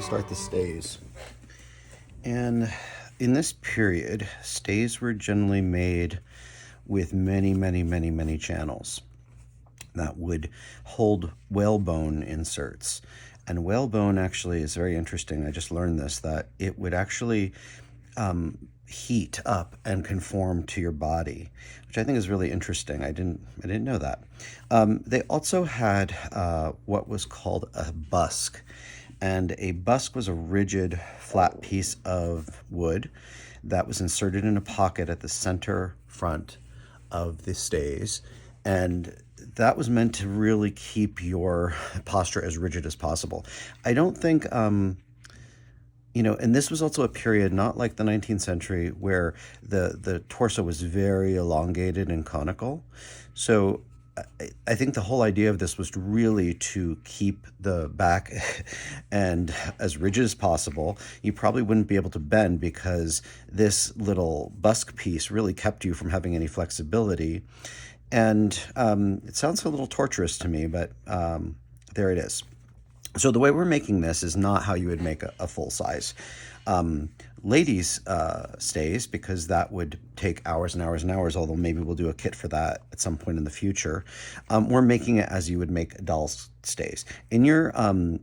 to start the stays. And in this period, stays were generally made with many channels that would hold whalebone inserts. And whalebone actually is very interesting. I just learned this, that it would actually heat up and conform to your body, which I think is really interesting. I didn't know that. They also had what was called a busk. And a busk was a rigid, flat piece of wood that was inserted in a pocket at the center front of the stays. And that was meant to really keep your posture as rigid as possible. I don't think, and this was also a period, not like the 19th century, where the torso was very elongated and conical. So I think the whole idea of this was really to keep the back and as rigid as possible. You probably wouldn't be able to bend because this little busk piece really kept you from having any flexibility. And it sounds a little torturous to me, but there it is. So the way we're making this is not how you would make a full size ladies stays, because that would take hours and hours and hours, although maybe we'll do a kit for that at some point in the future. We're making it as you would make doll stays. In your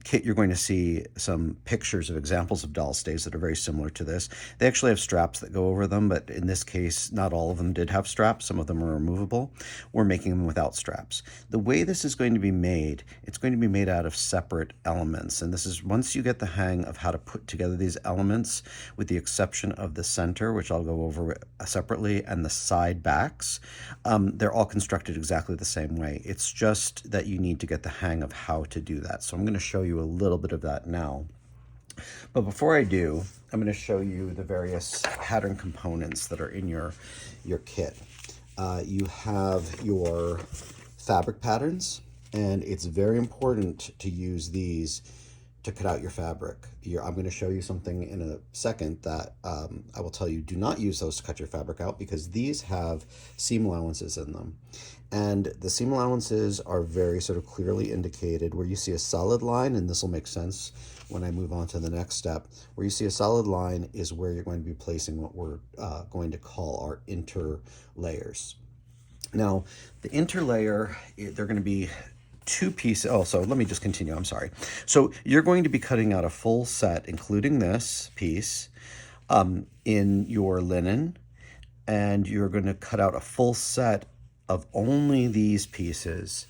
kit, you're going to see some pictures of examples of doll stays that are very similar to this. They actually have straps that go over them, but in this case, not all of them did have straps. Some of them are removable. We're making them without straps. The way this is going to be made, it's going to be made out of separate elements. And this is once you get the hang of how to put together these elements, with the exception of the center, which I'll go over separately, and the side backs, they're all constructed exactly the same way. It's just that you need to get the hang of how to do that. So I'm going to show you a little bit of that now. But before I do, I'm going to show you the various pattern components that are in your kit. You have your fabric patterns, and it's very important to use these to cut out your fabric. I'm going to show you something in a second that I will tell you, do not use those to cut your fabric out, because these have seam allowances in them. And the seam allowances are very sort of clearly indicated. Where you see a solid line, and this will make sense when I move on to the next step, where you see a solid line is where you're going to be placing what we're going to call our interlayers. Now, the interlayer, they're going to be two pieces. Oh, so let me just continue. I'm sorry. So you're going to be cutting out a full set, including this piece, in your linen, and you're going to cut out a full set of only these pieces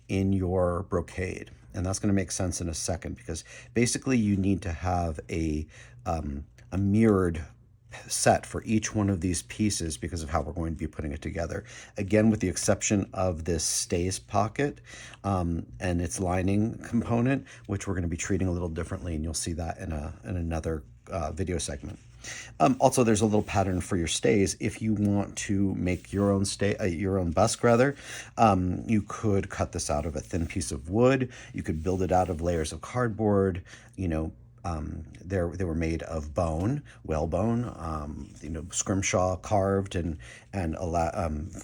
in your brocade. And that's going to make sense in a second, because basically you need to have a mirrored set for each one of these pieces because of how we're going to be putting it together. Again, with the exception of this stays pocket and its lining component, which we're going to be treating a little differently, and you'll see that in another video segment. Also, there's a little pattern for your stays. If you want to make your own your own busk rather, you could cut this out of a thin piece of wood. You could build it out of layers of cardboard. They were made of bone, whalebone, scrimshaw carved, and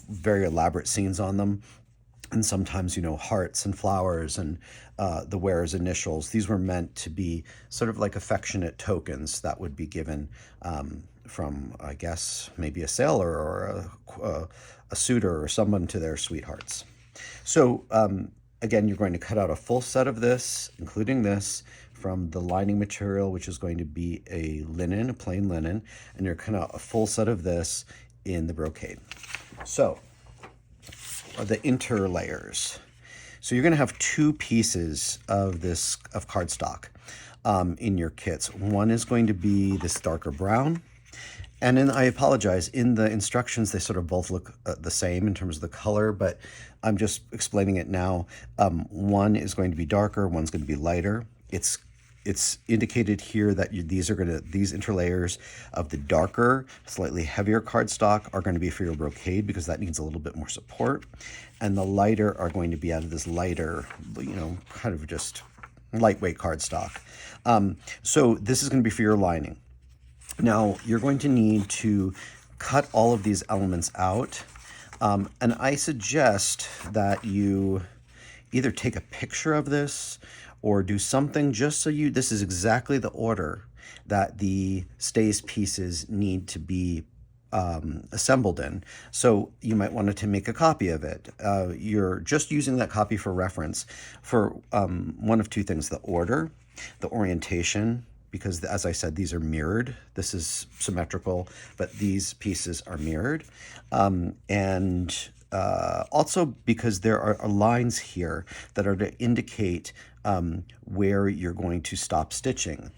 very elaborate scenes on them. And sometimes, hearts and flowers and the wearer's initials. These were meant to be sort of like affectionate tokens that would be given from, I guess, maybe a sailor or a suitor or someone to their sweethearts. So again, you're going to cut out a full set of this, including this, from the lining material, which is going to be a plain linen, and you're cutting out a full set of this in the brocade. So the interlayers. So you're going to have two pieces of cardstock in your kits. One is going to be this darker brown. And then I apologize, in the instructions, they sort of both look the same in terms of the color, but I'm just explaining it now. One is going to be darker, one's going to be lighter. It's indicated here that these interlayers of the darker, slightly heavier cardstock are going to be for your brocade, because that needs a little bit more support. And the lighter are going to be out of this lighter, kind of just lightweight cardstock. So this is going to be for your lining. Now, you're going to need to cut all of these elements out. And I suggest that you either take a picture of this or do something just so this is exactly the order that the stays pieces need to be assembled in. So you might want to make a copy of it. You're just using that copy for reference for one of two things: the order, the orientation, because as I said, these are mirrored. This is symmetrical, but these pieces are mirrored. And also because there are lines here that are to indicate where you're going to stop stitching.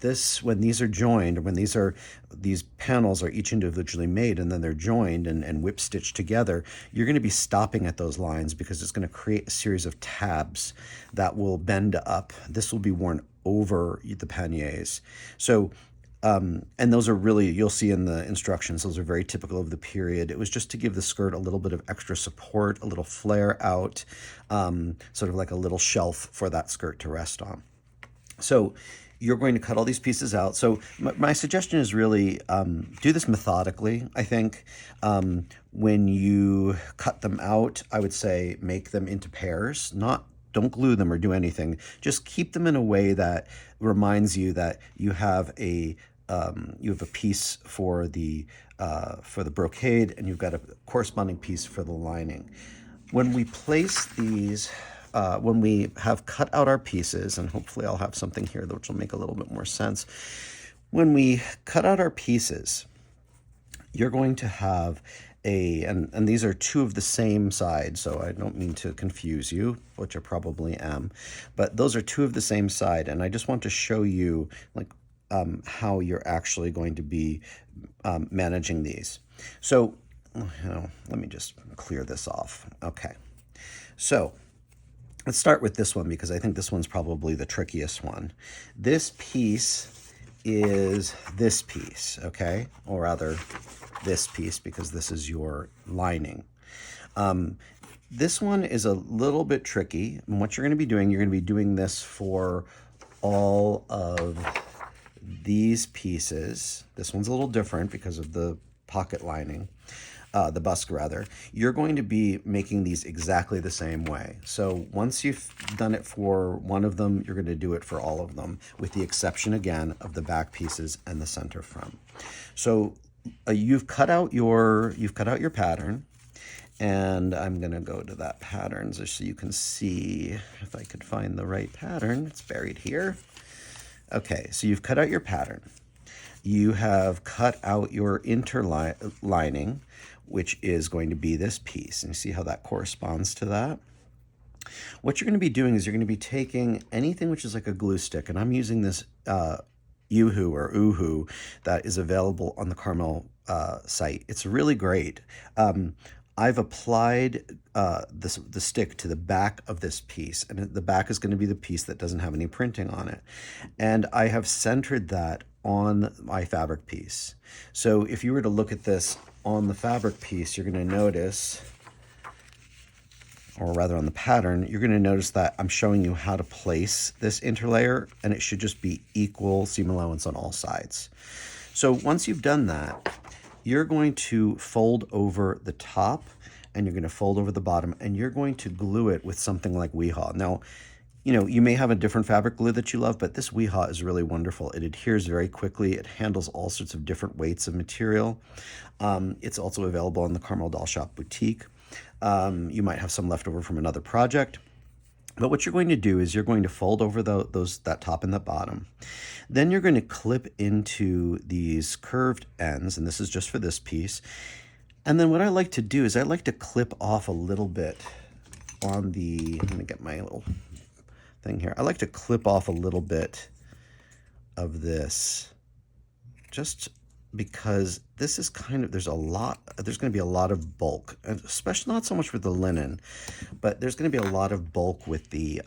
When these are joined, or when these panels are each individually made and then they're joined and whip stitched together, you're going to be stopping at those lines because it's going to create a series of tabs that will bend up. This will be worn over the panniers. So and those are really, you'll see in the instructions, those are very typical of the period. It was just to give the skirt a little bit of extra support, a little flare out, sort of like a little shelf for that skirt to rest on. So you're going to cut all these pieces out. So my suggestion is really do this methodically, I think. When you cut them out, I would say make them into pairs, don't glue them or do anything. Just keep them in a way that reminds you that you have a piece for the brocade, and you've got a corresponding piece for the lining. When we place these, when we have cut out our pieces, and hopefully I'll have something here which will make a little bit more sense. When we cut out our pieces, you're going to have and these are two of the same side, so I don't mean to confuse you, which I probably am, but those are two of the same side, and I just want to show you how you're actually going to be managing these. So, let me just clear this off. Okay, so let's start with this one because I think this one's probably the trickiest one. This piece is this piece, okay, or rather this piece, because this is your lining. This one is a little bit tricky, and what you're going to be doing this for all of these pieces. This one's a little different because of the pocket lining, the busk rather. You're going to be making these exactly the same way. So once you've done it for one of them, you're going to do it for all of them, with the exception again of the back pieces and the center front. So you've cut out your pattern, and I'm going to go to that pattern just so you can see if I could find the right pattern. It's buried here. Okay, so you've cut out your pattern. You have cut out your interlining, which is going to be this piece, and you see how that corresponds to that. What you're going to be doing is you're going to be taking anything which is like a glue stick, and I'm using this Uhu or Uhu that is available on the Carmel site. It's really great. I've applied the stick to the back of this piece, and the back is going to be the piece that doesn't have any printing on it. And I have centered that on my fabric piece. So if you were to look at this on the fabric piece, you're going to notice, or rather on the pattern, you're going to notice that I'm showing you how to place this interlayer, and it should just be equal seam allowance on all sides. So once you've done that, you're going to fold over the top, and you're going to fold over the bottom, and you're going to glue it with something like Weehaw. Now, you may have a different fabric glue that you love, but this Weehaw is really wonderful. It adheres very quickly. It handles all sorts of different weights of material. It's also available in the Carmel Doll Shop boutique. You might have some left over from another project. But what you're going to do is you're going to fold over that top and the bottom. Then you're going to clip into these curved ends, and this is just for this piece. And then what I like to do is I like to clip off a little bit on the, let me get my little thing here. I like to clip off a little bit of this, just because this is there's going to be a lot of bulk, especially not so much with the linen, but there's going to be a lot of bulk with the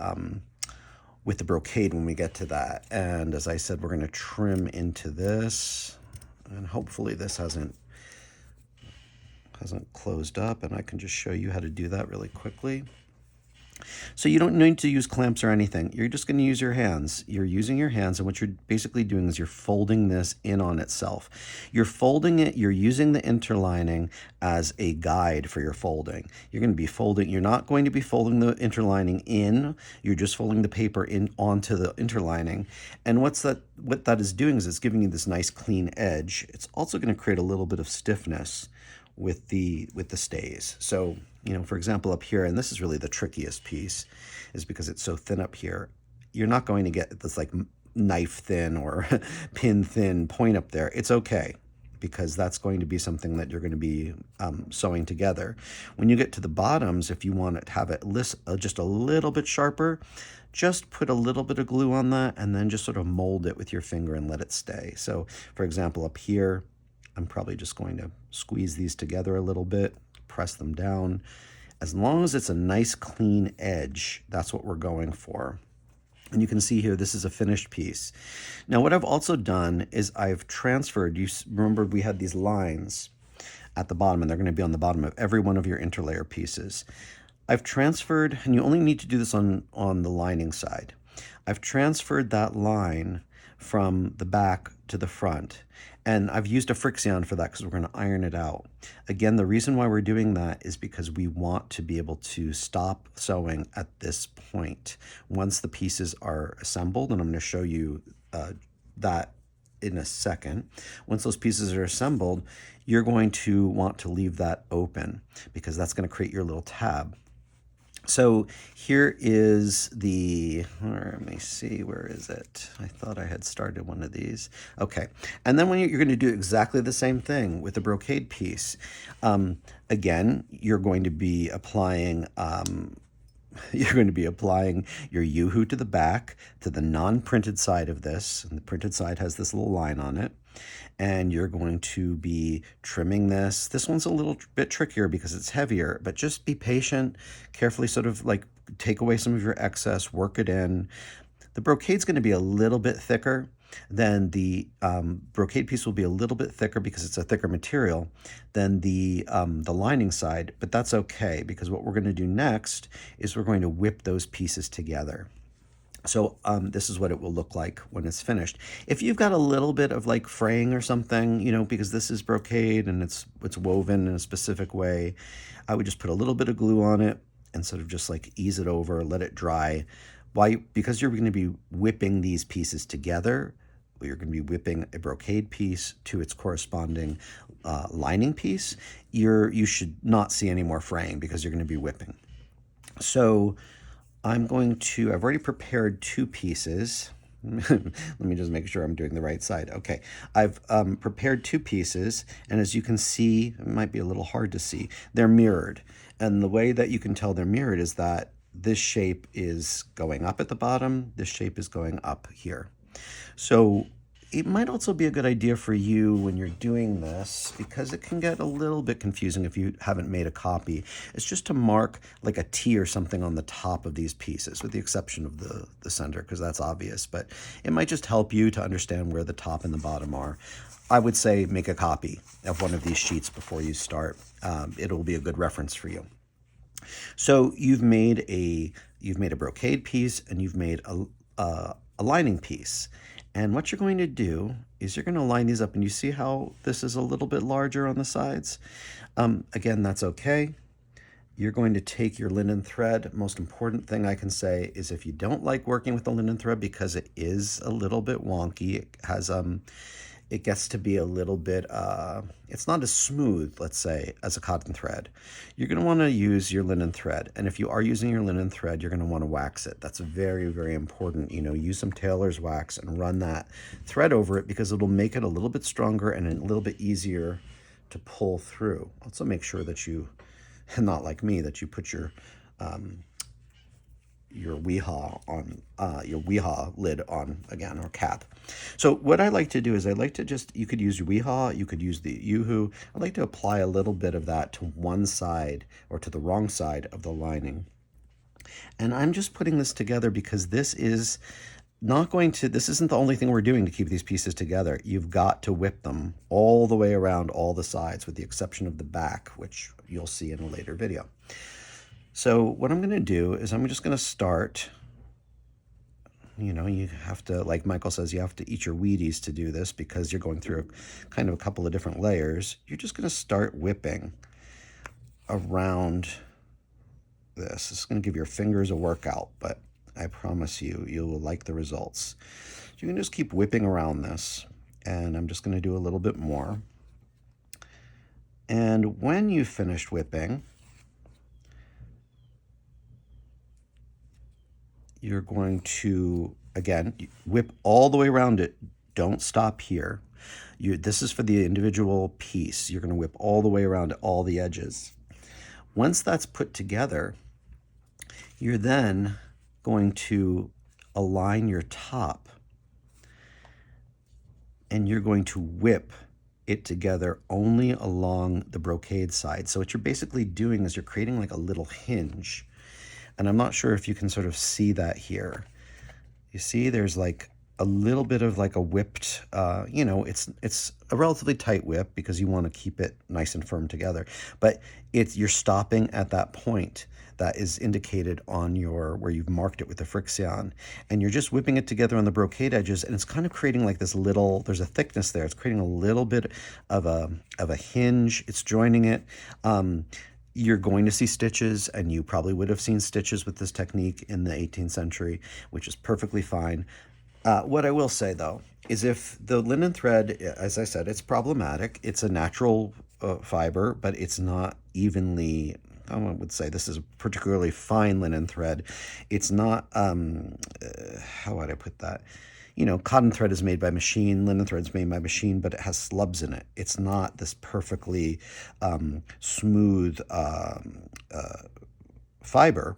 brocade when we get to that. And as I said, we're going to trim into this, and hopefully this hasn't closed up, and I can just show you how to do that really quickly. So you don't need to use clamps or anything. You're just going to use your hands. You're using your hands, and what you're basically doing is you're folding this in on itself. You're folding it, you're using the interlining as a guide for your folding. You're going to be folding, you're not going to be folding the interlining in, you're just folding the paper in onto the interlining. And what that is doing is it's giving you this nice clean edge. It's also going to create a little bit of stiffness with the stays. So, you know, for example, up here, and this is really the trickiest piece, is because it's so thin up here, you're not going to get this like knife thin or pin thin point up there. It's okay, because that's going to be something that you're going to be sewing together. When you get to the bottoms, if you want to have it just a little bit sharper, just put a little bit of glue on that and then just sort of mold it with your finger and let it stay. So, for example, up here, I'm probably just going to squeeze these together a little bit, press them down. As long as it's a nice clean edge, that's what we're going for. And you can see here, this is a finished piece. Now, what I've also done is I've transferred, you remember we had these lines at the bottom, and they're going to be on the bottom of every one of your interlayer pieces. I've transferred, and you only need to do this on the lining side. I've transferred that line from the back to the front. And I've used a friction for that because we're going to iron it out. Again, the reason why we're doing that is because we want to be able to stop sewing at this point once the pieces are assembled. And I'm going to show you that in a second. Once those pieces are assembled, you're going to want to leave that open because that's going to create your little tab. So here is let me see, where is it? I thought I had started one of these. Okay, and then you're going to do exactly the same thing with the brocade piece. Again, you're going to be applying your yoo-hoo to the back, to the non-printed side of this, and the printed side has this little line on it. And you're going to be trimming this. This one's a little bit trickier because it's heavier, but just be patient, carefully sort of like take away some of your excess, work it in. The brocade's going to be a little bit thicker than the brocade piece will be a little bit thicker because it's a thicker material than the lining side, but that's okay because what we're going to do next is we're going to whip those pieces together. So this is what it will look like when it's finished. If you've got a little bit of like fraying or something, you know, because this is brocade and it's woven in a specific way, I would just put a little bit of glue on it and sort of just like ease it over, let it dry. Why? Because you're going to be whipping these pieces together. You're going to be whipping a brocade piece to its corresponding lining piece. You should not see any more fraying because you're going to be whipping. So I've already prepared two pieces. Let me just make sure I'm doing the right side. Okay, I've prepared two pieces, and as you can see, it might be a little hard to see, they're mirrored. And the way that you can tell they're mirrored is that this shape is going up at the bottom, this shape is going up here. So it might also be a good idea for you when you're doing this, because it can get a little bit confusing if you haven't made a copy. It's just to mark like a T or something on the top of these pieces, with the exception of the center, because that's obvious. But it might just help you to understand where the top and the bottom are. I would say make a copy of one of these sheets before you start. It'll be a good reference for you. So you've made a brocade piece and you've made a lining piece. And what you're going to do is you're going to line these up, and you see how this is a little bit larger on the sides? Again, that's okay. You're going to take your linen thread. Most important thing I can say is if you don't like working with the linen thread because it is a little bit wonky, it has it gets to be a little bit, it's not as smooth, let's say, as a cotton thread. You're going to want to use your linen thread. And if you are using your linen thread, you're going to want to wax it. That's very, very important. You know, use some tailor's wax and run that thread over it because it'll make it a little bit stronger and a little bit easier to pull through. Also make sure that you, not like me, that you put your weehaw on, your weehaw lid on again, or cap. So what I like to do is you could use your weehaw, you could use the yoo-hoo. I like to apply a little bit of that to one side or to the wrong side of the lining. And I'm just putting this together because this isn't the only thing we're doing to keep these pieces together. You've got to whip them all the way around all the sides with the exception of the back, which you'll see in a later video. So what I'm going to do is I'm just going to start. You know, you have to, like Michael says, you have to eat your Wheaties to do this because you're going through kind of a couple of different layers. You're just going to start whipping around this. It's going to give your fingers a workout, but I promise you, you'll like the results. You can just keep whipping around this, and I'm just going to do a little bit more. And when you've finished whipping, you're going to, again, whip all the way around it. Don't stop here. This is for the individual piece. You're going to whip all the way around all the edges. Once that's put together, you're then going to align your top, and you're going to whip it together only along the brocade side. So what you're basically doing is you're creating like a little hinge. And I'm not sure if you can sort of see that here. You see there's like a little bit of like a whipped, you know, it's a relatively tight whip because you want to keep it nice and firm together. But you're stopping at that point that is indicated on where you've marked it with the friction. And you're just whipping it together on the brocade edges, and it's kind of creating like this little, there's a thickness there. It's creating a little bit of a hinge. It's joining it. You're going to see stitches, and you probably would have seen stitches with this technique in the 18th century, which is perfectly fine. What I will say, though, is if the linen thread, as I said, it's problematic. It's a natural fiber, but it's not evenly, I would say this is a particularly fine linen thread. It's not, how would I put that? You know, cotton thread is made by machine, linen thread is made by machine, but it has slubs in it. It's not this perfectly smooth fiber.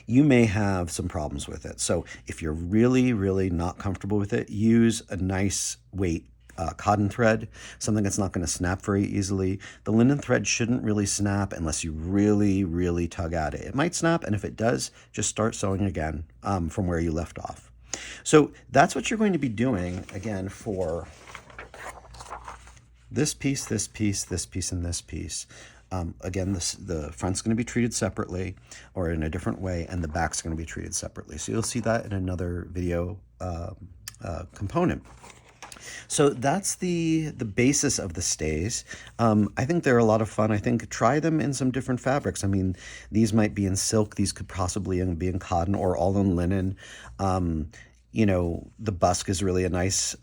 You may have some problems with it. So if you're really, really not comfortable with it, use a nice weight cotton thread, something that's not going to snap very easily. The linen thread shouldn't really snap unless you really, really tug at it. It might snap, and if it does, just start sewing again from where you left off. So that's what you're going to be doing, again, for this piece, this piece, this piece, and this piece. Again, the front's going to be treated separately or in a different way, and the back's going to be treated separately. So you'll see that in another video component. So that's the basis of the stays. I think they're a lot of fun. I think try them in some different fabrics. I mean, these might be in silk. These could possibly be in cotton or all in linen. You know, the busk is really a nice,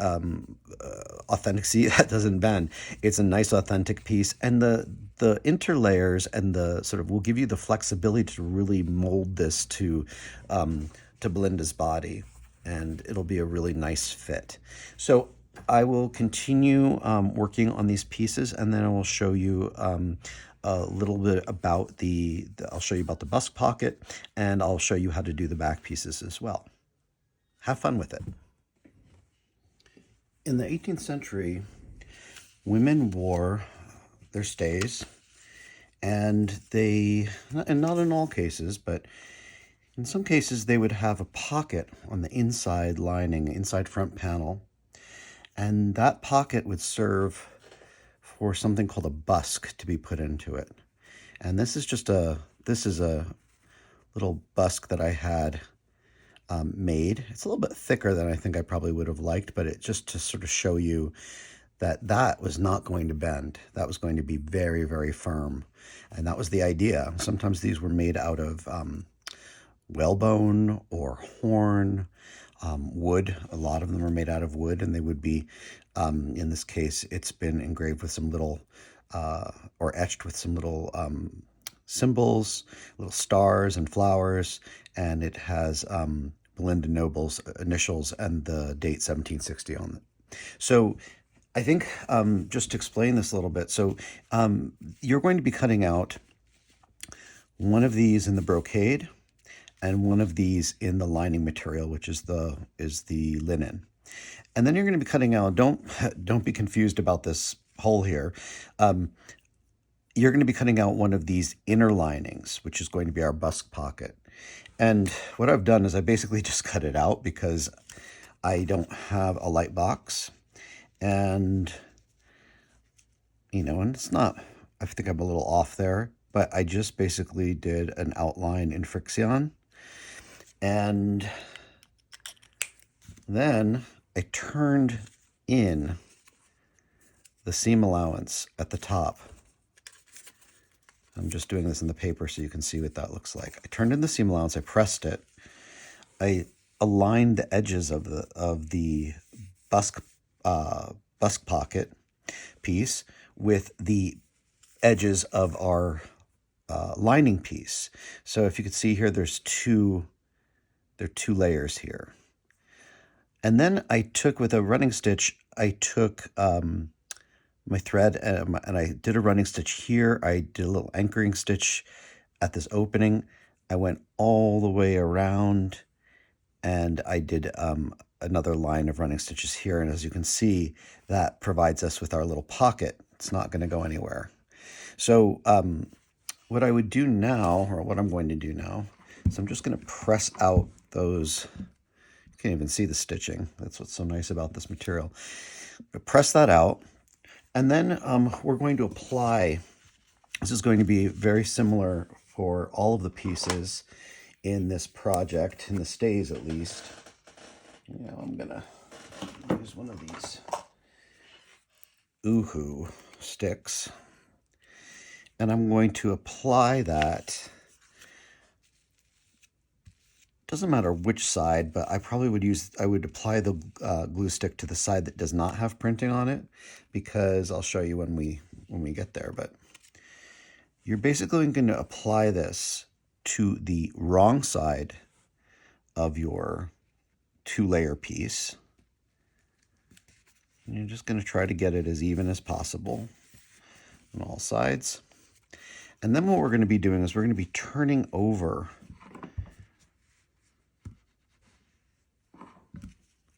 authentic, see, that doesn't bend. It's a nice, authentic piece. And the interlayers and the sort of will give you the flexibility to really mold this to Belinda's body. And it'll be a really nice fit. So I will continue working on these pieces, and then I will show you a little bit about I'll show you about the bust pocket, and I'll show you how to do the back pieces as well. Have fun with it. In the 18th century, women wore their stays, and not in all cases, but in some cases, they would have a pocket on the inside lining, inside front panel, and that pocket would serve for something called a busk to be put into it. And this is a little busk that I had made. It's a little bit thicker than I think I probably would have liked, but it just to sort of show you that was not going to bend. That was going to be very, very firm. And that was the idea. Sometimes these were made out of whalebone or horn, wood. A lot of them are made out of wood, and they would be, in this case, it's been engraved with some little, or etched with some little symbols, little stars and flowers, and it has Belinda Noble's initials and the date 1760 on it. So I think just to explain this a little bit, so you're going to be cutting out one of these in the brocade, and one of these in the lining material, which is the linen. And then you're going to be cutting out, don't be confused about this hole here. You're going to be cutting out one of these inner linings, which is going to be our busk pocket. And what I've done is I basically just cut it out because I don't have a light box. And, you know, and it's not, I think I'm a little off there. but I just basically did an outline in Frixion. And then I turned in the seam allowance at the top. I'm just doing this in the paper so you can see what that looks like. I turned in the seam allowance, I pressed it, I aligned the edges of the busk pocket piece with the edges of our lining piece. So if you could see here, there are two layers here. And then I took, with a running stitch, I took my thread and I did a running stitch here. I did a little anchoring stitch at this opening. I went all the way around and I did another line of running stitches here. And as you can see, that provides us with our little pocket. It's not going to go anywhere. So what I would do now, or what I'm going to do now, is I'm just going to press out those. You can't even see the stitching. That's what's so nice about this material. Press that out. And then we're going to apply, this is going to be very similar for all of the pieces in this project, in the stays at least. You know, I'm gonna use one of these Oohoo sticks, and I'm going to apply that. Doesn't matter which side, but I probably would apply the glue stick to the side that does not have printing on it, because I'll show you when we get there. But you're basically going to apply this to the wrong side of your 2-layer piece. And you're just going to try to get it as even as possible on all sides. And then what we're going to be doing is we're going to be turning over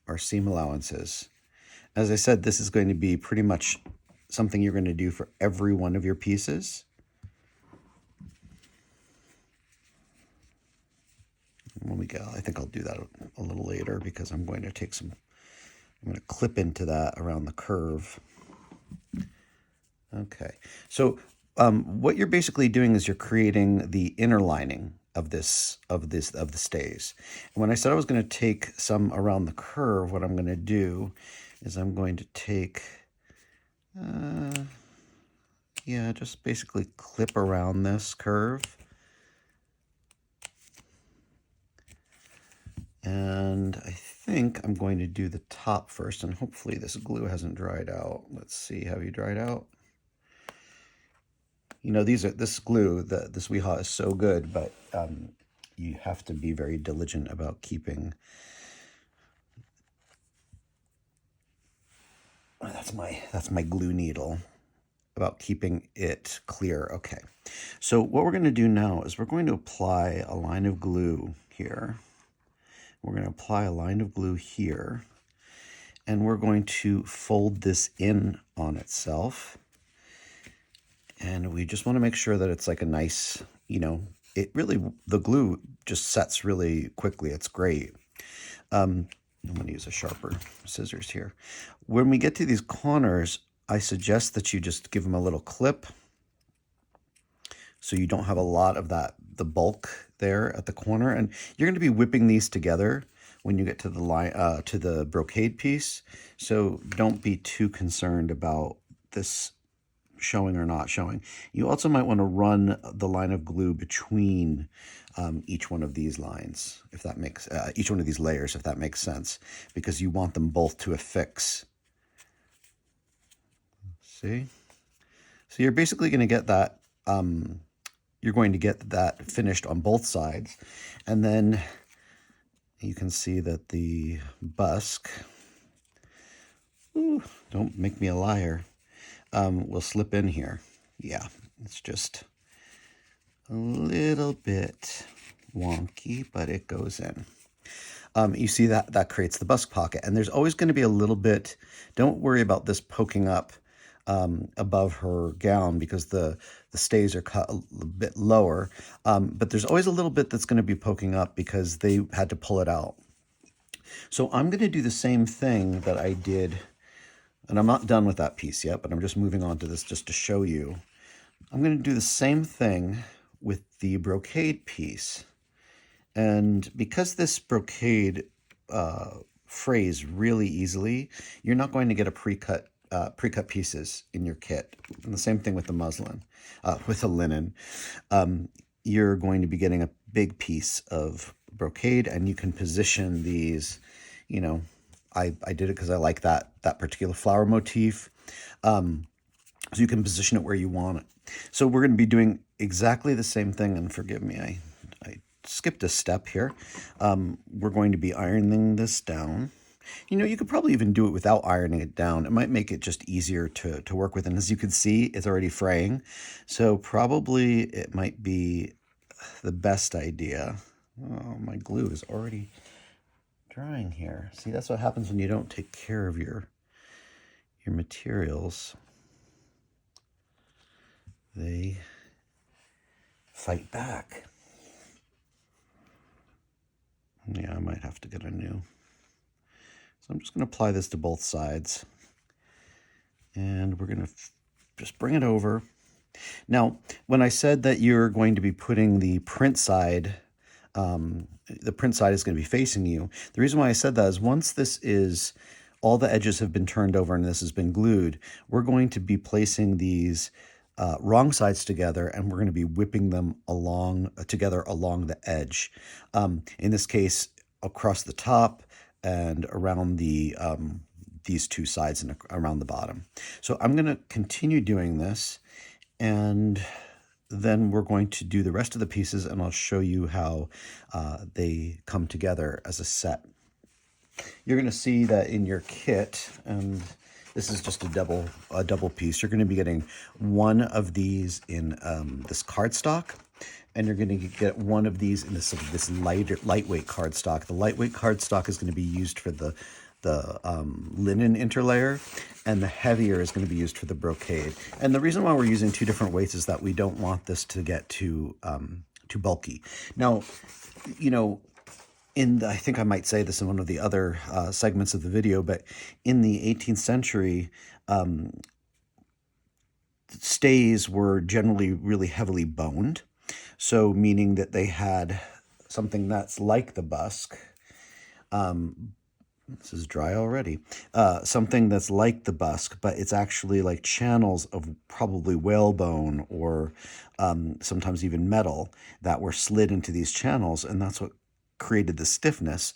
our seam allowances. As I said, this is going to be pretty much something you're going to do for every one of your pieces. When we go, I think I'll do that a little later, because I'm going to clip into that around the curve. Okay, so what you're basically doing is you're creating the inner lining of the stays. And when I said I was going to take some around the curve, what I'm going to do is I'm going to take, just basically clip around this curve. And I think I'm going to do the top first, and hopefully this glue hasn't dried out. Let's see, have you dried out? You know, this glue, this Weehaw is so good, but you have to be very diligent about keeping. That's my glue needle, about keeping it clear. Okay, so what we're going to do now is we're going to apply a line of glue here. We're going to apply a line of glue here, and we're going to fold this in on itself. And we just want to make sure that it's like a nice, the glue just sets really quickly. It's great. I'm going to use a sharper scissors here. When we get to these corners, I suggest that you just give them a little clip, so you don't have a lot of the bulk there at the corner. And you're going to be whipping these together when you get to the line, to the brocade piece. So don't be too concerned about this showing or not showing. You also might want to run the line of glue between each one of these lines, if that makes, each one of these layers, if that makes sense, because you want them both to affix. See? So you're basically going to get that, you're going to get that finished on both sides. And then you can see that the busk, don't make me a liar, will slip in here. Yeah, it's just a little bit wonky, but it goes in. You see that creates the busk pocket, and there's always going to be a little bit, don't worry about this poking up above her gown, because the stays are cut a little bit lower, but there's always a little bit that's going to be poking up because they had to pull it out. So I'm going to do the same thing that I did, and I'm not done with that piece yet, but I'm just moving on to this just to show you I'm going to do the same thing with the brocade piece. And because this brocade frays really easily, you're not going to get a pre-cut pieces in your kit. And the same thing with the muslin, with the linen. You're going to be getting a big piece of brocade, and you can position these, you know, I did it because I like that particular flower motif. So you can position it where you want it. So we're going to be doing exactly the same thing, and forgive me, I skipped a step here. We're going to be ironing this down. You know, you could probably even do it without ironing it down. It might make it just easier to work with. And as you can see, it's already fraying. So probably it might be the best idea. Oh, my glue is already drying here. See, that's what happens when you don't take care of your materials. They fight back. Yeah, I might have to get a new. So I'm just going to apply this to both sides. And we're going to just bring it over. Now, when I said that you're going to be putting the print side is going to be facing you, the reason why I said that is once this is, all the edges have been turned over and this has been glued, we're going to be placing these wrong sides together, and we're going to be whipping them together along the edge. In this case, across the top and around these two sides and around the bottom. So I'm going to continue doing this, and then we're going to do the rest of the pieces, and I'll show you how they come together as a set. You're going to see that in your kit, and this is just a double piece. You're going to be getting one of these in this cardstock, and you're going to get one of these in this lightweight cardstock. The lightweight cardstock is going to be used for the linen interlayer, and the heavier is going to be used for the brocade. And the reason why we're using two different weights is that we don't want this to get too bulky. Now, you know, I think I might say this in one of the other segments of the video, but in the 18th century, stays were generally really heavily boned. So meaning that they had something that's like the busk. This is dry already. Something that's like the busk, but it's actually like channels of probably whalebone or sometimes even metal that were slid into these channels, and that's what created the stiffness.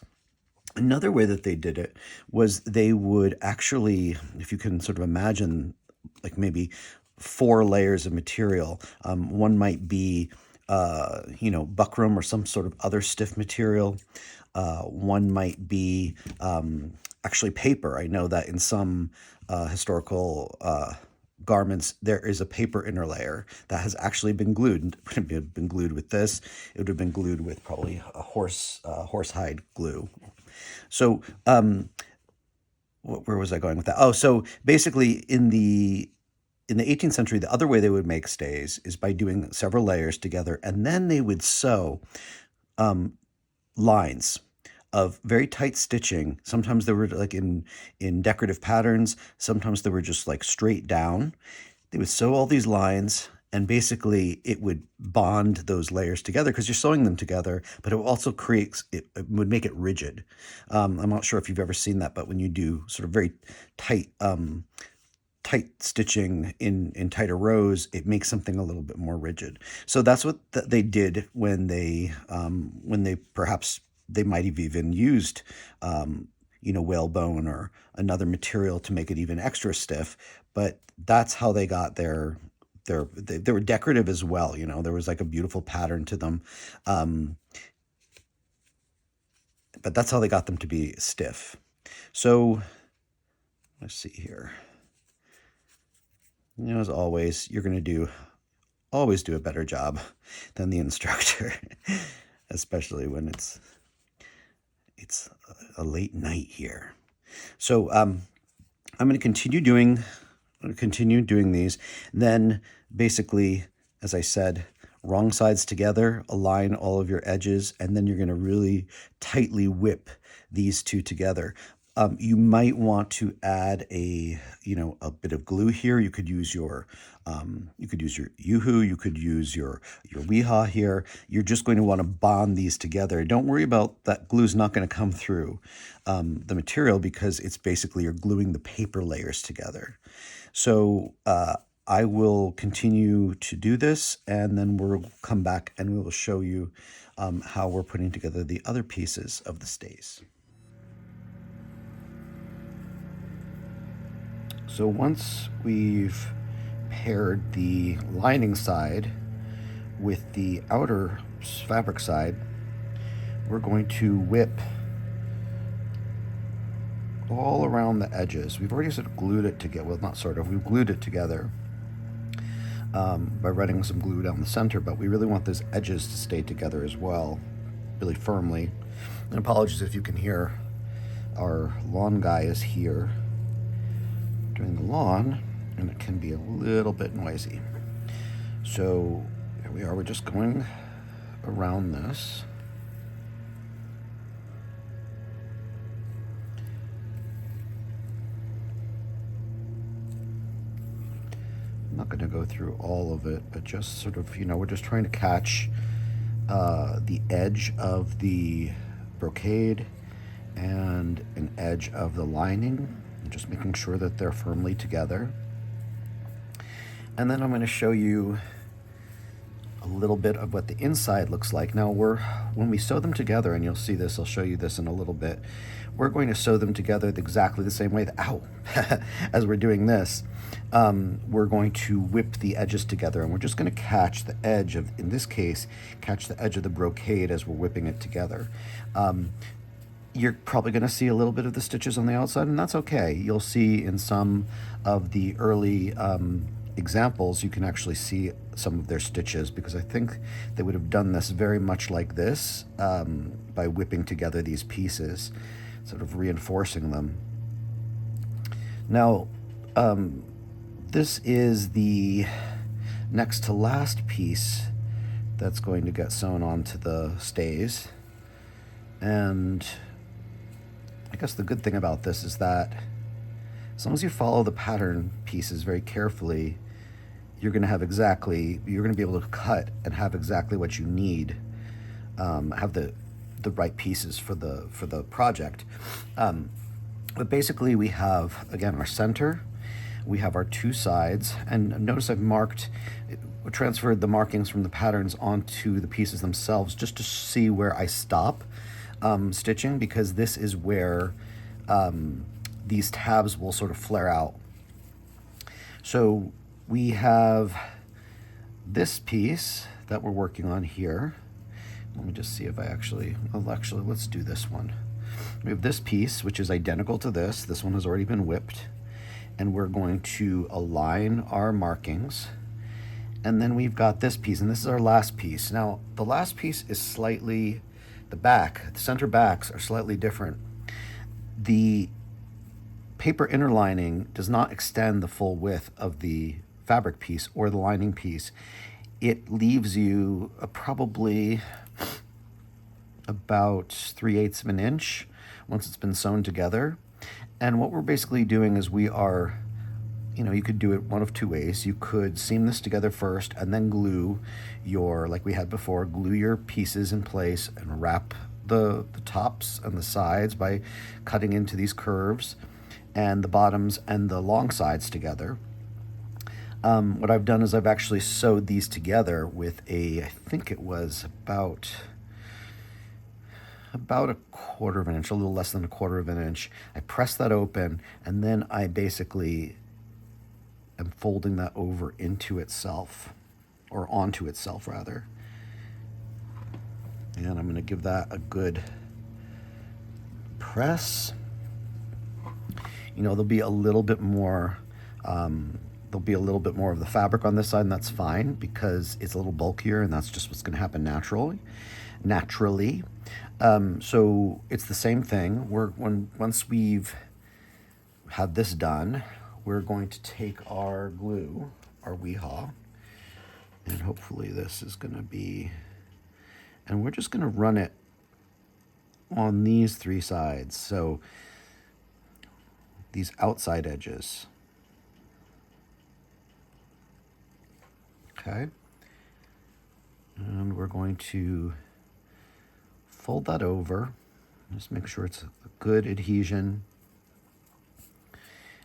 Another way that they did it was they would actually, if you can sort of imagine, like maybe 4 layers of material. One might be, buckram or some sort of other stiff material. One might be actually paper. I know that in some historical garments, there is a paper inner layer that has actually been glued. It would have been glued with this. It would have been glued with probably a horsehide glue. So where was I going with that? Oh, so basically in the 18th century, the other way they would make stays is by doing several layers together, and then they would sew lines of very tight stitching. Sometimes they were like in decorative patterns. Sometimes they were just like straight down. They would sew all these lines, and basically it would bond those layers together because you're sewing them together, but it also it would make it rigid. I'm not sure if you've ever seen that, but when you do sort of very tight stitching in tighter rows, it makes something a little bit more rigid. So that's what they did when they perhaps they might have even used whalebone or another material to make it even extra stiff. But that's how they got they were decorative as well. You know, there was like a beautiful pattern to them. But that's how they got them to be stiff. So let's see here. You know, as always, you're going to always do a better job than the instructor, especially when it's a late night here. So I'm going to continue doing these. Then basically, as I said, wrong sides together, align all of your edges, and then you're going to really tightly whip these two together. You might want to add a bit of glue here. You could use your Yoo-hoo, you could use your Weehaw here. You're just going to want to bond these together. Don't worry about that glue's not going to come through the material because it's basically you're gluing the paper layers together. So I will continue to do this, and then we'll come back and we will show you how we're putting together the other pieces of the stays. So once we've paired the lining side with the outer fabric side, we're going to whip all around the edges. We've already sort of glued it together. Well, not sort of. We've glued it together by running some glue down the center, but we really want those edges to stay together as well, really firmly. And apologies if you can hear our lawn guy is here doing the lawn, and it can be a little bit noisy. So here we are. We're just going around this. I'm not going to go through all of it, but just sort of, we're just trying to catch the edge of the brocade and an edge of the lining, and just making sure that they're firmly together. And then I'm going to show you a little bit of what the inside looks like. Now when we sew them together, and you'll see this, I'll show you this in a little bit, we're going to sew them together exactly the same way as we're doing this. We're going to whip the edges together, and we're just going to catch the edge of, in this case, catch the edge of the brocade as we're whipping it together. You're probably going to see a little bit of the stitches on the outside, and that's okay. You'll see in some of the early examples, you can actually see some of their stitches, because I think they would have done this very much like this by whipping together these pieces, sort of reinforcing them. Now, this is the next to last piece that's going to get sewn onto the stays. And I guess the good thing about this is that as long as you follow the pattern pieces very carefully, you're going to be able to cut and have exactly what you need, have the right pieces for the project. But basically we have, again, our center, we have our two sides, and notice I've transferred the markings from the patterns onto the pieces themselves just to see where I stop stitching, because this is where these tabs will sort of flare out. So we have this piece that we're working on here. Let me just see if let's do this one. We have this piece, which is identical to this. This one has already been whipped, and we're going to align our markings. And then we've got this piece, and this is our last piece. Now, the last piece is slightly, the center backs are slightly different. The paper inner lining does not extend the full width of the fabric piece or the lining piece. It leaves you probably about 3/8 of an inch once it's been sewn together. And what we're basically doing is you could do it one of two ways. You could seam this together first and then glue like we had before, glue your pieces in place and wrap the tops and the sides by cutting into these curves, and the bottoms and the long sides together. What I've done is I've actually sewed these together with I think it was about a 1/4 of an inch, a little less than 1/4 of an inch. I press that open, and then I basically am folding that over into itself, or onto itself rather. And I'm going to give that a good press. There'll be a little bit more of the fabric on this side, and that's fine because it's a little bulkier, and that's just what's going to happen naturally. So it's the same thing. Once we've had this done, we're going to take our glue, our Weehaw, and hopefully this is going to be, and we're just going to run it on these three sides. So these outside edges. Okay. And we're going to fold that over. Just make sure it's a good adhesion.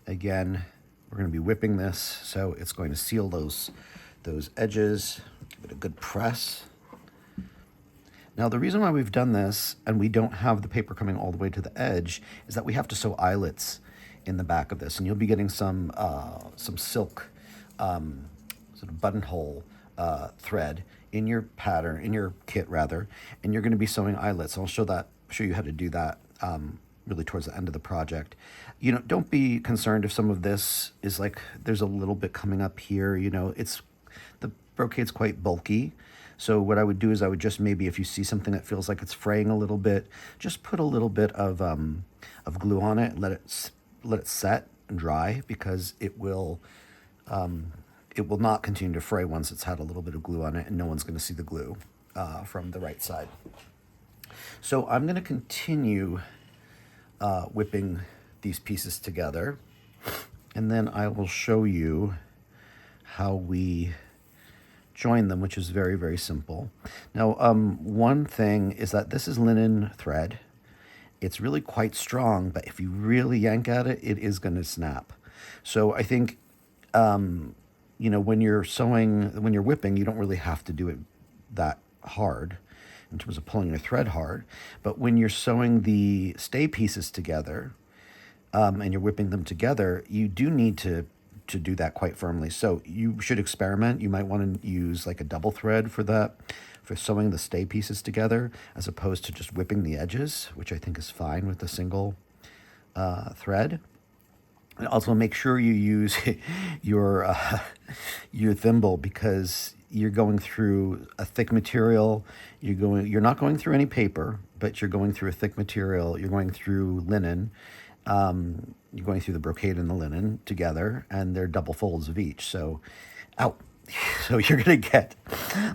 Again, we're going to be whipping this, so it's going to seal those edges. Give it a good press. Now, the reason why we've done this and we don't have the paper coming all the way to the edge is that we have to sew eyelets in the back of this, and you'll be getting some silk sort of buttonhole thread in your pattern, in your kit rather, and you're going to be sewing eyelets. I'll show you how to do that really towards the end of the project. You know, don't be concerned if some of this is like there's a little bit coming up here. You know, the brocade's quite bulky. So what I would do is I would just maybe, if you see something that feels like it's fraying a little bit, just put a little bit of glue on it, let it set and dry, because it will not continue to fray once it's had a little bit of glue on it, and no one's going to see the glue from the right side. So I'm going to continue whipping these pieces together, and then I will show you how we join them, which is very, very simple. Now, one thing is that this is linen thread. It's really quite strong, but if you really yank at it, it is going to snap. So I think, you know, when you're whipping, you don't really have to do it that hard in terms of pulling your thread hard. But when you're sewing the stay pieces together, and you're whipping them together, you do need to do that quite firmly. So you should experiment. You might want to use like a double thread for that, for sewing the stay pieces together, as opposed to just whipping the edges, which I think is fine with a single thread. And also make sure you use your thimble, because you're going through a thick material. You're not going through any paper, but you're going through a thick material. You're going through linen. You're going through the brocade and the linen together, and they're double folds of each. So, out. So you're going to get,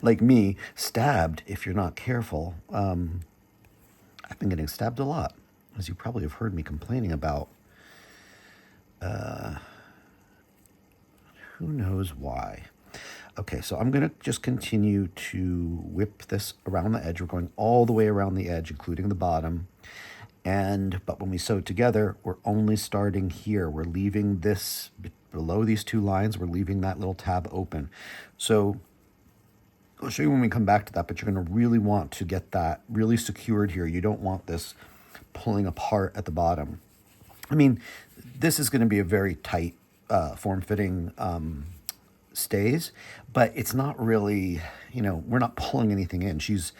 like me, stabbed if you're not careful. I've been getting stabbed a lot, as you probably have heard me complaining about. Who knows why? Okay, so I'm going to just continue to whip this around the edge. We're going all the way around the edge, including the bottom. But when we sew together, we're only starting here. We're leaving this below these two lines. We're leaving that little tab open. So I'll show you when we come back to that, but you're going to really want to get that really secured here. You don't want this pulling apart at the bottom. I mean, this is going to be a very tight, form-fitting stays, but it's not really, you know, we're not pulling anything in. She's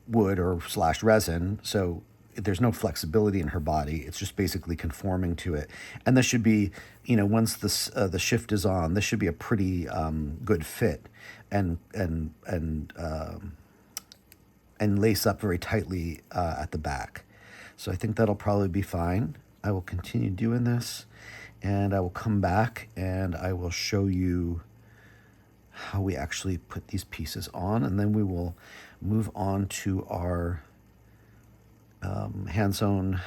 wood or / resin, so there's no flexibility in her body. It's just basically conforming to it. And this should be, you know, once the shift is on, this should be a pretty good fit and lace up very tightly at the back. So I think that'll probably be fine. I will continue doing this, and I will come back and I will show you how we actually put these pieces on, and then we will move on to our hand-sewn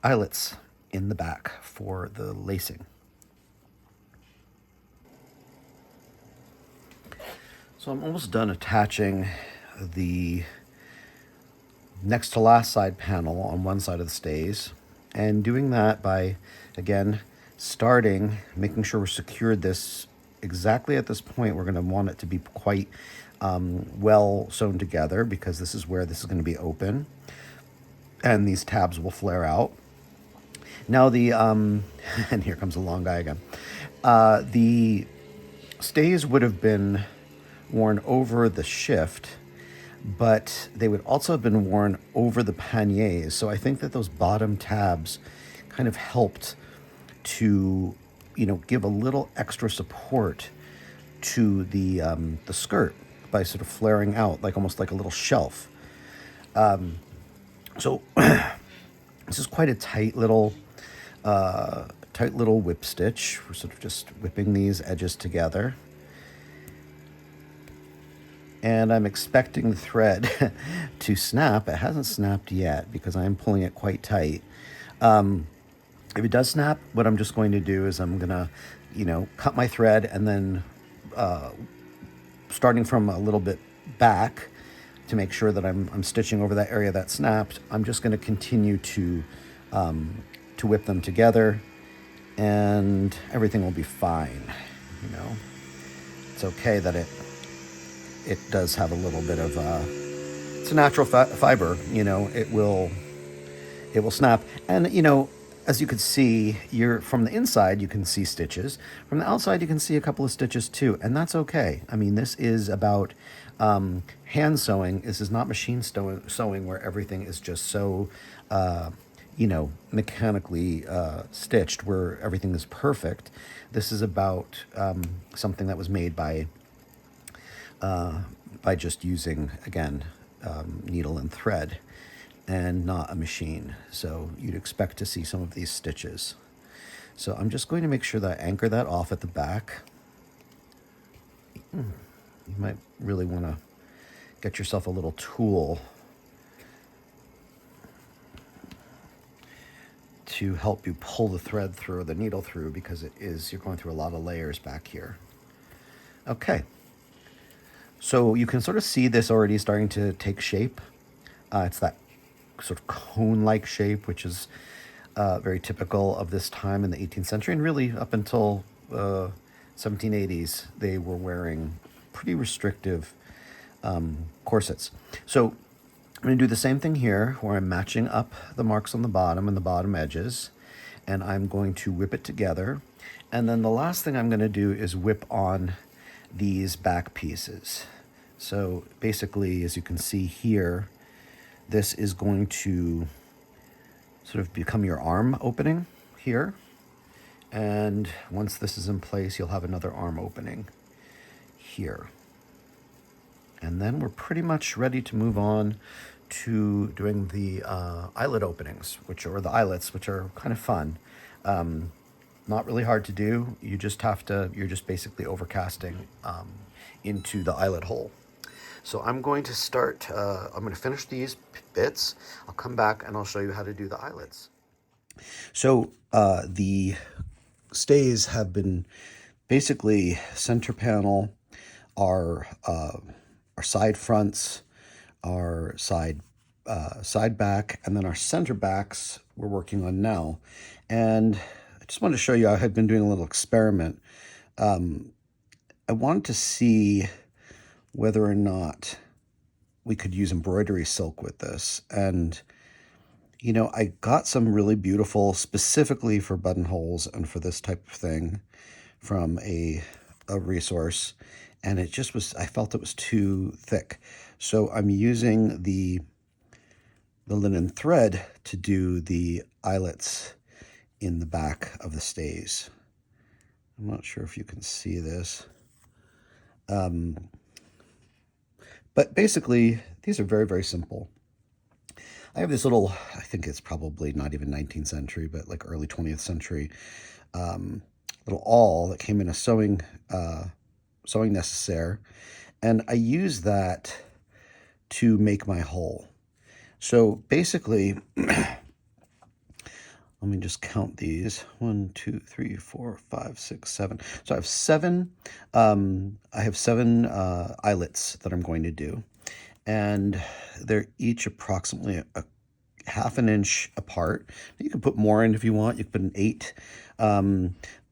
eyelets in the back for the lacing. So I'm almost done attaching the next to last side panel on one side of the stays, and doing that by, again, making sure we're secured this exactly at this point. We're going to want it to be quite well sewn together, because this is where this is going to be open, and these tabs will flare out. Now and here comes a long guy again. The stays would have been worn over the shift, but they would also have been worn over the panniers. So I think that those bottom tabs kind of helped to, you know, give a little extra support to the skirt by sort of flaring out, like almost like a little shelf. So this is quite a tight little whip stitch. We're sort of just whipping these edges together. And I'm expecting the thread to snap. It hasn't snapped yet because I'm pulling it quite tight. If it does snap, what I'm just going to do is I'm gonna, cut my thread, and then starting from a little bit back to make sure that I'm stitching over that area that snapped, I'm just going to continue to whip them together, and everything will be fine. You know, it's okay that it does have a little bit of it's a natural fiber. It will snap, and as you can see, you're from the inside you can see stitches. From the outside you can see a couple of stitches too, and that's okay. I mean, this is about hand sewing. This is not machine sewing where everything is just so mechanically stitched, where everything is perfect. This is about something that was made by just using, again, needle and thread, and not a machine. So you'd expect to see some of these stitches. So I'm just going to make sure that I anchor that off at the back. You might really want to get yourself a little tool to help you pull the thread through, the needle through, because you're going through a lot of layers back here. Okay. So you can sort of see this already starting to take shape. It's that sort of cone-like shape, which is very typical of this time in the 18th century, and really up until 1780s, they were wearing pretty restrictive corsets. So I'm going to do the same thing here, where I'm matching up the marks on the bottom and the bottom edges, and I'm going to whip it together. And then the last thing I'm going to do is whip on these back pieces. So basically, as you can see here, this is going to sort of become your arm opening here. And once this is in place, you'll have another arm opening here. And then we're pretty much ready to move on to doing the eyelet openings, or the eyelets, which are kind of fun. Not really hard to do. You're just basically overcasting into the eyelet hole. So I'm going to start, I'm going to finish these bits. I'll come back and I'll show you how to do the eyelets. So the stays have been basically center panel, our side fronts, our side back, and then our center backs we're working on now. And I just wanted to show you, I had been doing a little experiment. I wanted to see whether or not we could use embroidery silk with this. And, I got some really beautiful, specifically for buttonholes and for this type of thing, from a resource. And it just was, I felt it was too thick. So I'm using the linen thread to do the eyelets in the back of the stays. I'm not sure if you can see this. But basically, these are very, very simple. I have this little, I think it's probably not even 19th century, but like early 20th century, little awl that came in a sewing necessaire. And I use that to make my hole. So basically, let me just count these. 1, 2, 3, 4, 5, 6, 7. So I have seven eyelets that I'm going to do. And they're each approximately a half an inch apart. You can put more in if you want. You can put an 8.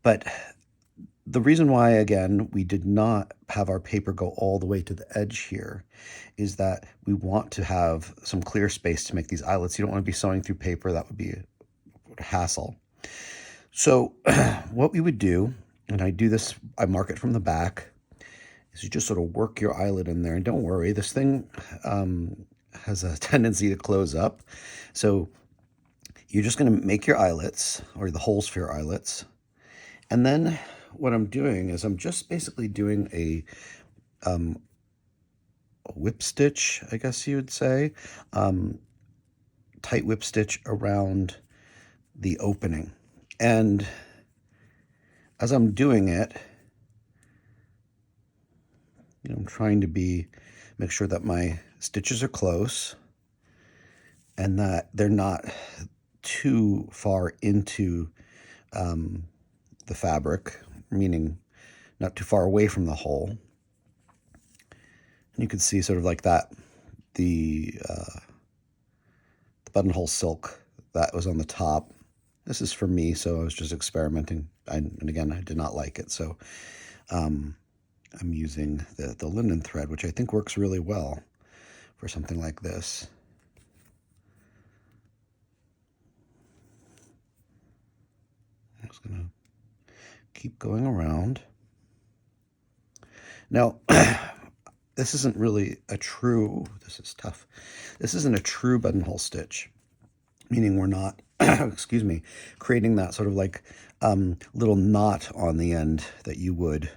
But the reason why, again, we did not have our paper go all the way to the edge here is that we want to have some clear space to make these eyelets. You don't want to be sewing through paper. That would be a hassle. So what we would do, and I do this, I mark it from the back, is you just sort of work your eyelet in there. And don't worry, this thing has a tendency to close up. So you're just going to make your eyelets, or the holes for your eyelets. And then what I'm doing is I'm just basically doing a whip stitch, I guess you would say, tight whip stitch around the opening. And as I'm doing it, I'm trying to make sure that my stitches are close and that they're not too far into the fabric, meaning not too far away from the hole. And you can see sort of like that, the buttonhole silk that was on the top. This is for me, so I was just experimenting. And again, I did not like it. So I'm using the linen thread, which I think works really well for something like this. I'm just going to keep going around. Now, this isn't really a true, this is tough. This isn't a true buttonhole stitch, meaning we're not, excuse me, creating that sort of like little knot on the end that you would,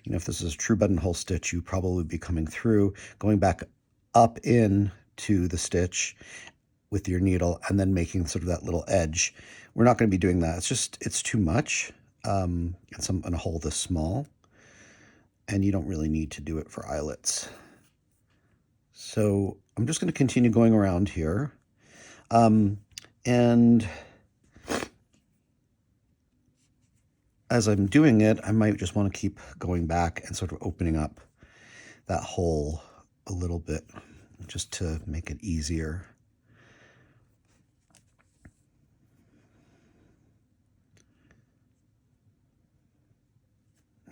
if this is a true buttonhole stitch, you'd probably be coming through, going back up in to the stitch with your needle and then making sort of that little edge. We're not going to be doing that. It's too much. It's in a hole this small, and you don't really need to do it for eyelets. So I'm just going to continue going around here. And as I'm doing it, I might just want to keep going back and sort of opening up that hole a little bit just to make it easier.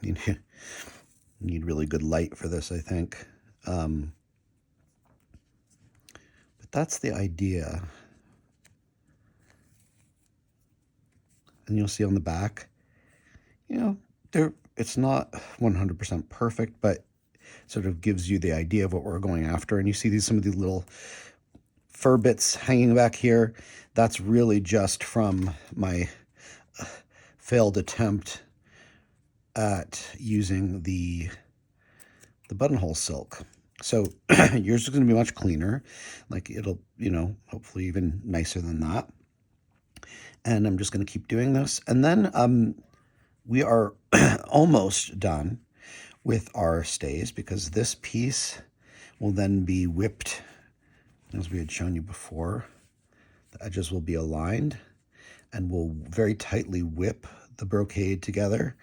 You need really good light for this, I think. But that's the idea. And you'll see on the back, it's not 100% perfect, but sort of gives you the idea of what we're going after. And you see some of these little fur bits hanging back here. That's really just from my failed attempt at using the buttonhole silk. So yours is going to be much cleaner. Like it'll, hopefully even nicer than that. And I'm just going to keep doing this. And then we are almost done with our stays, because this piece will then be whipped, as we had shown you before. The edges will be aligned, and we'll very tightly whip the brocade together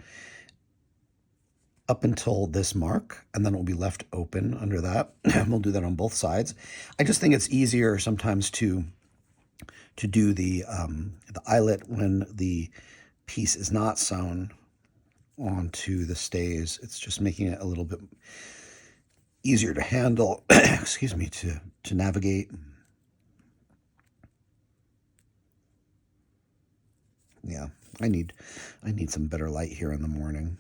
up until this mark, and then it will be left open under that. We'll do that on both sides. I just think it's easier sometimes to do the eyelet when the piece is not sewn onto the stays. It's just making it a little bit easier to handle, excuse me, to navigate. Yeah, I need some better light here in the morning.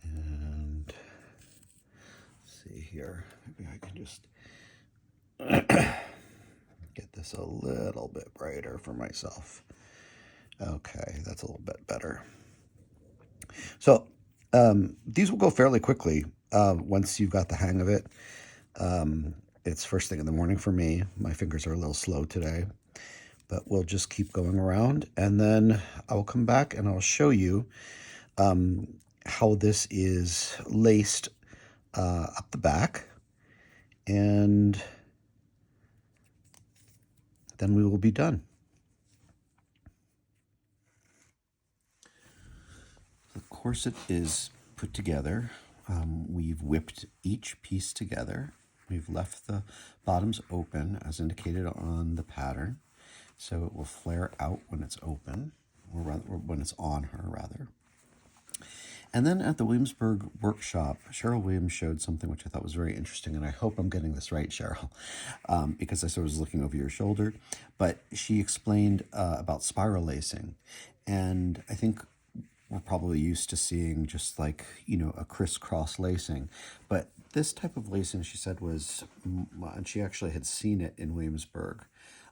And let's see here, maybe I can just get this a little bit brighter for myself. Okay, that's a little bit better. So these will go fairly quickly once you've got the hang of it. It's first thing in the morning for me. My fingers are a little slow today, but we'll just keep going around, and then I'll come back and I'll show you how this is laced up the back, and then we will be done. The corset is put together. We've whipped each piece together. We've left the bottoms open as indicated on the pattern, so it will flare out when it's open, or rather when it's on her, rather. And then at the Williamsburg workshop, Cheryl Williams showed something which I thought was very interesting, and I hope I'm getting this right, Cheryl, because I sort of was looking over your shoulder. But she explained about spiral lacing, and I think we're probably used to seeing just like, a crisscross lacing. But this type of lacing, she said, was, and she actually had seen it in Williamsburg,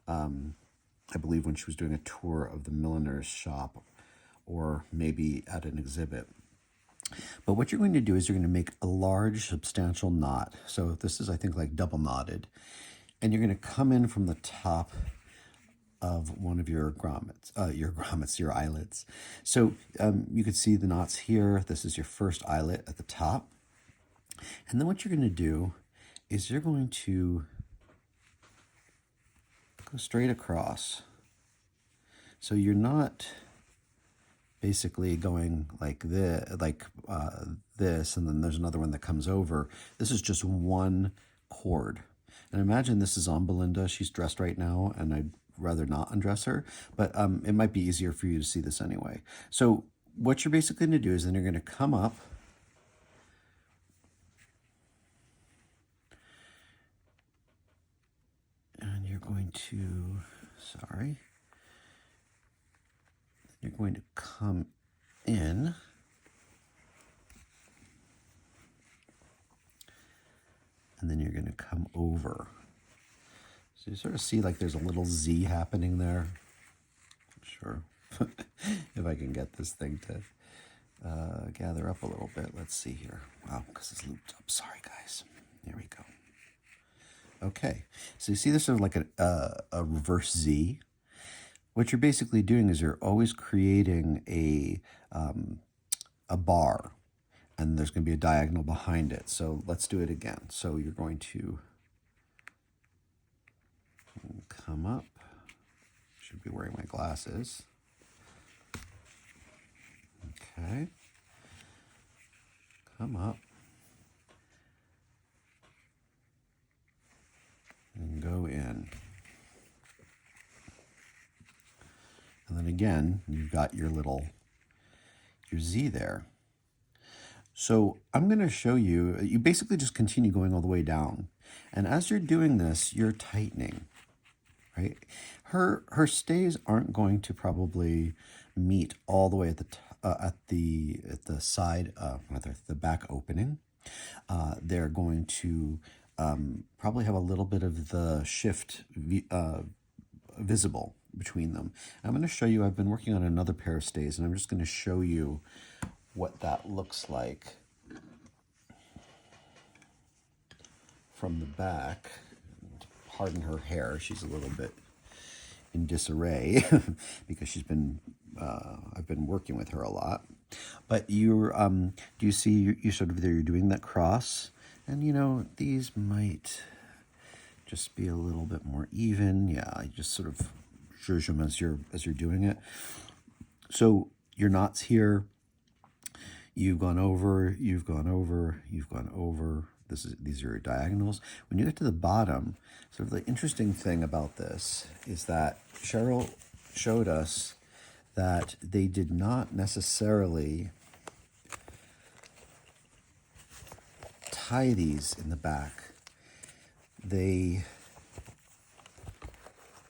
I believe when she was doing a tour of the milliner's shop, or maybe at an exhibit. But what you're going to do is you're going to make a large, substantial knot. So this is, I think, like double knotted. And you're going to come in from the top of one of your grommets, your eyelets. So you can see the knots here. This is your first eyelet at the top. And then what you're going to do is you're going to go straight across So you're not basically going like this, this, and then there's another one that comes over. This is just one cord. And imagine this is on Belinda. She's dressed right now, and I'd rather not undress her, but it might be easier for you to see this anyway. So what you're basically going to do is then you're going to come up and you're going to, sorry, you're going to come in and then you're going to come over. So you sort of see like there's a little Z happening there. Sure. If I can get this thing to gather up a little bit. Let's see here. Wow, because it's looped up. Sorry, guys. There we go. Okay, so you see this sort of like a reverse Z. What you're basically doing is you're always creating a bar, and there's going to be a diagonal behind it. So let's do it again. So you're going to come up. Should be wearing my glasses. Okay. Come up. And go in. And then again, you've got your Z there. So I'm going to show you, you basically just continue going all the way down. And as you're doing this, you're tightening, right? Her stays aren't going to probably meet all the way at the side, rather the back opening. They're going to probably have a little bit of the shift visible between them. I'm going to show you, I've been working on another pair of stays, and I'm just going to show you what that looks like from the back. Pardon her hair, she's a little bit in disarray because she's been, I've been working with her a lot. But you're, do you see, you sort of there, you're doing that cross, and you know, these might just be a little bit more even. Yeah, I just sort of zhuzh them as you're doing it. So your knots here, you've gone over, you've gone over, you've gone over. These are your diagonals. When you get to the bottom, sort of the interesting thing about this is that Cheryl showed us that they did not necessarily tie these in the back. They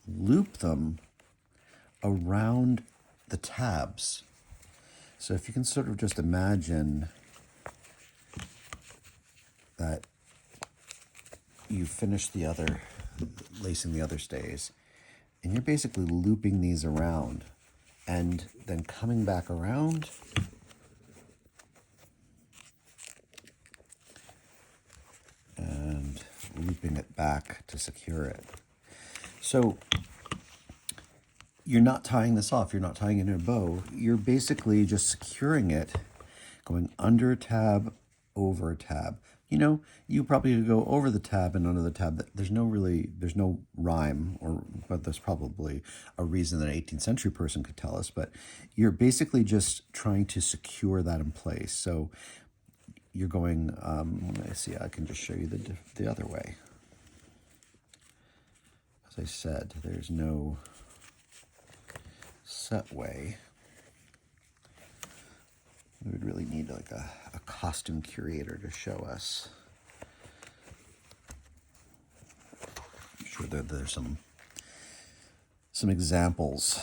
loop them around the tabs. So if you can sort of just imagine that you finish lacing the other stays, and you're basically looping these around and then coming back around and looping it back to secure it. So you're not tying this off, you're not tying it in a bow, you're basically just securing it, going under a tab, over a tab. You know, you probably could go over the tab and under the tab. There's no rhyme, but there's probably a reason that an 18th century person could tell us, but you're basically just trying to secure that in place. So you're going, let me see, I can just show you the other way. As I said, there's no set way. We would really need like a costume curator to show us. I'm sure there's some examples.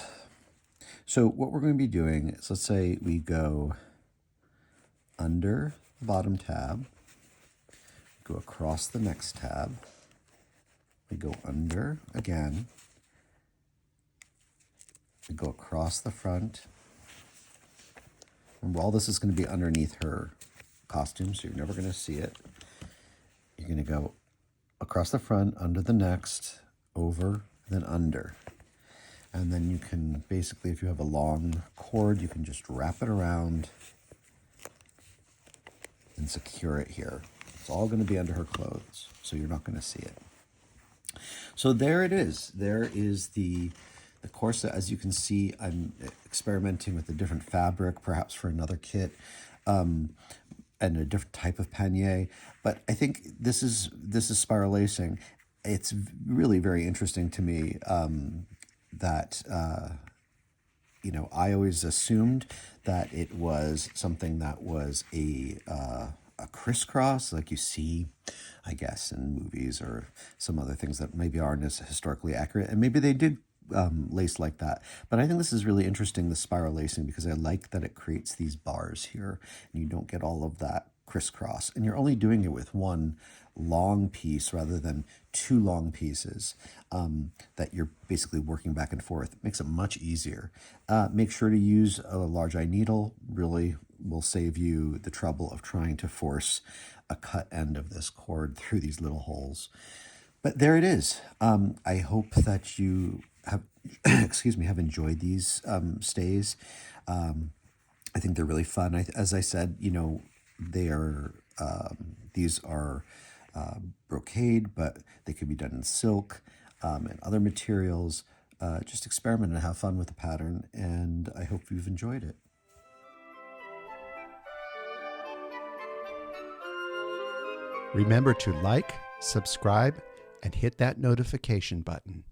So what we're going to be doing is, let's say we go under the bottom tab, go across the next tab, we go under again, we go across the front. Remember, all this is going to be underneath her costume, so you're never going to see it. You're going to go across the front, under the next, over, then under. And then you can basically, if you have a long cord, you can just wrap it around and secure it here. It's all going to be under her clothes, so you're not going to see it. So there it is. There is the The corset, as you can see, I'm experimenting with a different fabric, perhaps for another kit, and a different type of pannier. But I think this is spiral lacing. It's really very interesting to me that I always assumed that it was something that was a crisscross, like you see, I guess, in movies or some other things that maybe aren't as historically accurate, and maybe they did lace like that. But I think this is really interesting, the spiral lacing, because I like that it creates these bars here, and you don't get all of that crisscross, and you're only doing it with one long piece rather than two long pieces that you're basically working back and forth. It makes it much easier. Make sure to use a large eye needle. Really will save you the trouble of trying to force a cut end of this cord through these little holes. But there it is. I hope that you have, have enjoyed these stays. I think they're really fun. As I said, they are these are brocade, but they could be done in silk and other materials. Just experiment and have fun with the pattern, and I hope you've enjoyed it. Remember to like, subscribe, and hit that notification button.